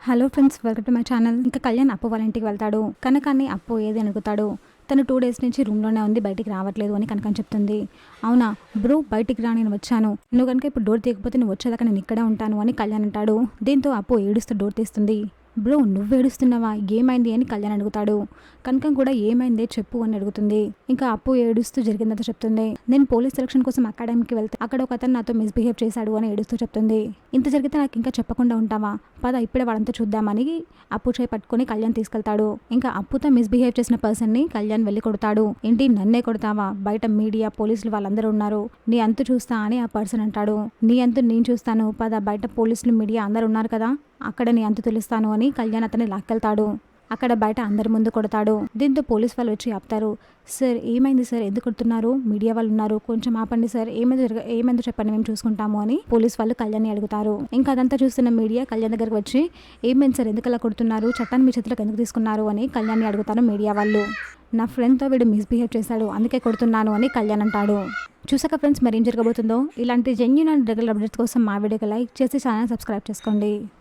Hello friends, welcome to my channel. ఇంకా కళ్యాణ్ అప్పు వాళ్ళ ఇంటికి వెళ్తాడు. కనకాన్ని అప్పు ఏది అడుగుతాడు. తను 2 డేస్ నుంచి రూమ్లోనే ఉంది, బయటికి రావట్లేదు అని కనకని చెప్తుంది. అవునా బ్రో, బయటికి రా, నేను వచ్చాను. నువ్వు కనుక ఇప్పుడు డోర్ తీయకపోతే నువ్వు వచ్చేదాకా నేను ఇక్కడే ఉంటాను అని కళ్యాణ్ అంటాడు. దీంతో అప్పు ఏడుస్తూ డోర్ తీస్తుంది. బ్రో, నువ్వు ఏడుస్తున్నావా, ఏమైంది అని కళ్యాణ్ అడుగుతాడు. కనకం కూడా ఏమైందే చెప్పు అని అడుగుతుంది. ఇంకా అప్పు ఏడుస్తూ జరిగిందంతా చెప్తుంది. నేను పోలీస్ సెలక్షన్ కోసం అకాడమీకి వెళ్తే అక్కడ ఒక అతను నాతో మిస్బిహేవ్ చేశాడు అని ఏడుస్తూ చెప్తుంది. ఇంత జరిగితే నాకు ఇంకా చెప్పకుండా ఉంటావా, పద ఇప్పుడే వాడంతా చూద్దామని అప్పు చేయి పట్టుకుని కళ్యాణ్ తీసుకెళ్తాడు. ఇంకా అప్పుతో మిస్బిహేవ్ చేసిన పర్సన్ ని కళ్యాణ్ వెళ్ళి కొడతాడు. ఏంటి నన్నే కొడతావా, బయట మీడియా పోలీసులు వాళ్ళందరూ ఉన్నారు, నీ అంతు చూస్తా అని ఆ పర్సన్ అంటాడు. నీ అంతు నేను చూస్తాను, పద బయట పోలీసులు మీడియా అందరు ఉన్నారు కదా, అక్కడ నీ అంతు తెలుస్తాను అని కళ్యాణ్ అతన్ని లాక్కెళ్తాడు. అక్కడ బయట అందరి ముందు కొడతాడు. దీంతో పోలీస్ వాళ్ళు వచ్చి ఆపుతారు. సార్ ఏమైంది సార్, ఎందుకు కొడుతున్నారు, మీడియా వాళ్ళు ఉన్నారు, కొంచెం ఆపండి సార్, ఏమైందో చెప్పండి, మేము చూసుకుంటాము అని పోలీస్ వాళ్ళు కళ్యాణ్ని అడుగుతారు. ఇంకా అదంతా చూస్తున్న మీడియా కళ్యాణ్ దగ్గరకు వచ్చి ఏమైంది సార్, ఎందుకు అలా కొడుతున్నారు, చట్టాన్ని మీ చేతిలోకి ఎందుకు తీసుకున్నారు అని కళ్యాణ్ని అడుగుతారు మీడియా వాళ్ళు. నా ఫ్రెండ్తో వీడు మిస్బిహేవ్ చేశాడు, అందుకే కొడుతున్నాను అని కళ్యాణ్ అంటాడు. చూసాక ఫ్రెండ్స్, మరి ఏం జరగబోతుందో. ఇలాంటి జెన్యూన్ అండ్ రెగ్యులర్ అప్డేట్స్ కోసం మా వీడియోకి లైక్ చేసి ఛానల్ సబ్స్క్రైబ్ చేసుకోండి.